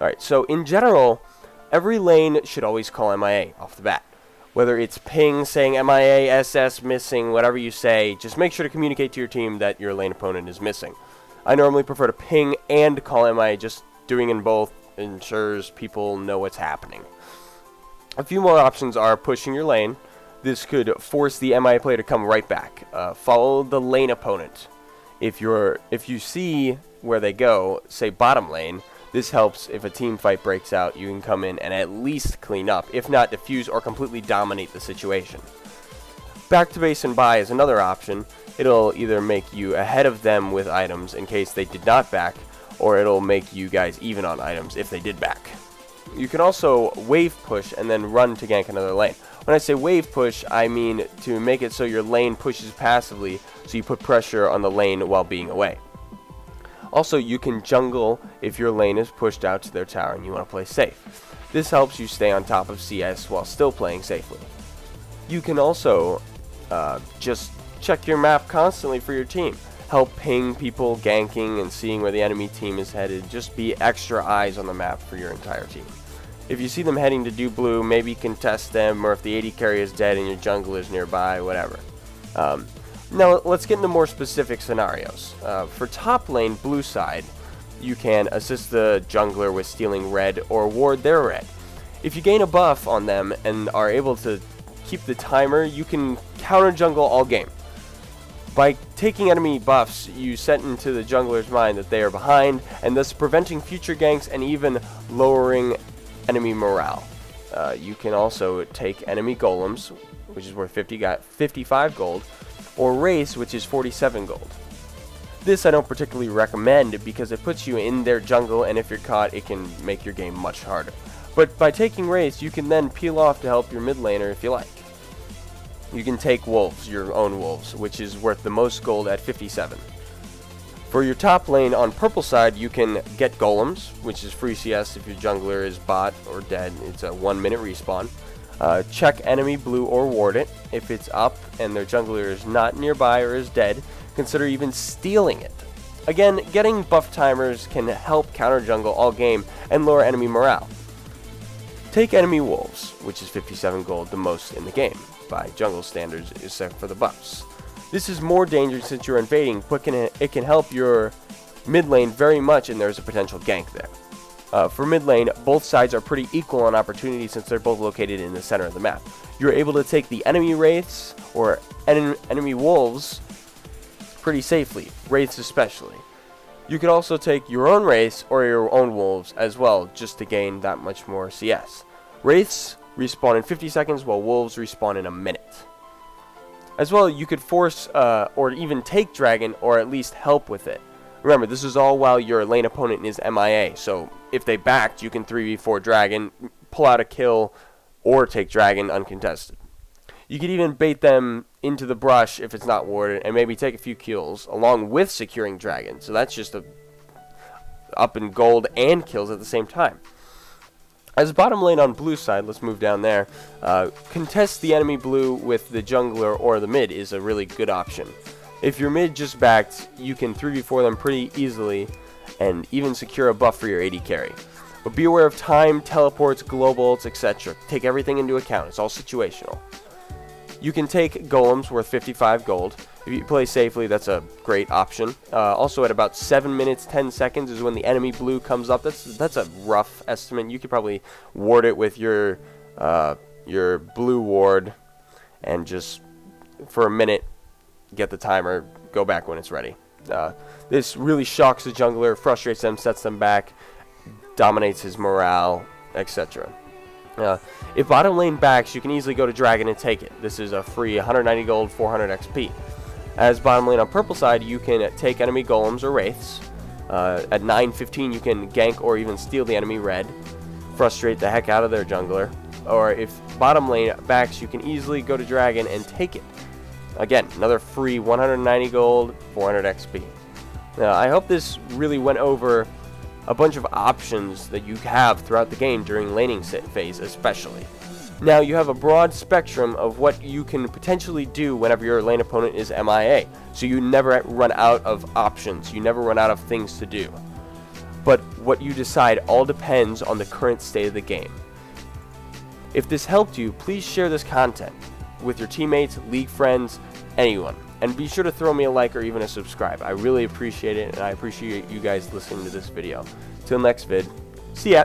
Alright, so in general, every lane should always call MIA off the bat. Whether it's ping, saying MIA, SS, missing, whatever you say, just make sure to communicate to your team that your lane opponent is missing. I normally prefer to ping and call MIA, just doing in both ensures people know what's happening. A few more options are pushing your lane. This could force the MIA player to come right back. Follow the lane opponent. If you see where they go, say bottom lane, this helps if a team fight breaks out. You can come in and at least clean up, if not defuse or completely dominate the situation. Back to base and buy is another option. It'll either make you ahead of them with items in case they did not back, or it'll make you guys even on items if they did back. You can also wave push and then run to gank another lane. When I say wave push, I mean to make it so your lane pushes passively, so you put pressure on the lane while being away. Also, you can jungle if your lane is pushed out to their tower and you want to play safe. This helps you stay on top of CS while still playing safely. You can also just check your map constantly for your team. Help ping people ganking and seeing where the enemy team is headed. Just be extra eyes on the map for your entire team. If you see them heading to do blue, maybe contest them, or if the AD carry is dead and your jungler is nearby, whatever. Now let's get into more specific scenarios. For top lane, blue side, you can assist the jungler with stealing red or ward their red. If you gain a buff on them and are able to keep the timer, you can counter jungle all game. By taking enemy buffs, you set into the jungler's mind that they are behind, and thus preventing future ganks and even lowering enemy morale. You can also take enemy golems, which is worth 55 gold, or race, which is 47 gold. This I don't particularly recommend because it puts you in their jungle, and if you're caught, it can make your game much harder. But by taking race, you can then peel off to help your mid laner if you like. You can take wolves, your own wolves, which is worth the most gold at 57. For your top lane on purple side, you can get golems, which is free CS if your jungler is bot or dead. It's a 1 minute respawn. Check enemy blue or ward it. If it's up and their jungler is not nearby or is dead, consider even stealing it. Again, getting buff timers can help counter jungle all game and lower enemy morale. Take enemy wolves, which is 57 gold, the most in the game by jungle standards except for the buffs. This is more dangerous since you're invading, but it can help your mid lane very much, and there's a potential gank there. For mid lane, both sides are pretty equal on opportunity since they're both located in the center of the map. You're able to take the enemy wraiths or enemy wolves pretty safely, wraiths especially. You can also take your own wraiths or your own wolves as well, just to gain that much more CS. Wraiths respawn in 50 seconds while wolves respawn in a minute. As well, you could force or even take dragon or at least help with it. Remember, this is all while your lane opponent is MIA, so if they backed, you can 3v4 dragon, pull out a kill, or take dragon uncontested. You could even bait them into the brush if it's not warded, and maybe take a few kills, along with securing dragon, so that's just up in gold and kills at the same time. As bottom lane on blue side, let's move down there, contest the enemy blue with the jungler or the mid is a really good option. If your mid just backed, you can 3v4 them pretty easily and even secure a buff for your AD carry. But be aware of time, teleports, global ults, etc. Take everything into account, it's all situational. You can take golems worth 55 gold. If you play safely, that's a great option. Also at about 7 minutes 10 seconds is when the enemy blue comes up. That's a rough estimate. You could probably ward it with your blue ward and just for a minute get the timer, go back when it's ready. This really shocks the jungler, frustrates them, sets them back, dominates his morale, etc. If bottom lane backs, you can easily go to dragon and take it. This is a free 190 gold, 400 XP. As bottom lane on purple side, you can take enemy golems or wraiths. At 9:15, you can gank or even steal the enemy red, frustrate the heck out of their jungler. Or if bottom lane backs, you can easily go to dragon and take it. Again, another free 190 gold, 400 XP. Now, I hope this really went over a bunch of options that you have throughout the game during laning phase especially. Now you have a broad spectrum of what you can potentially do whenever your lane opponent is MIA, so you never run out of options, you never run out of things to do. but what you decide all depends on the current state of the game. If this helped you, please share this content with your teammates, league friends, anyone. And be sure to throw me a like or even a subscribe. I really appreciate it, and I appreciate you guys listening to this video. Till next vid, see ya!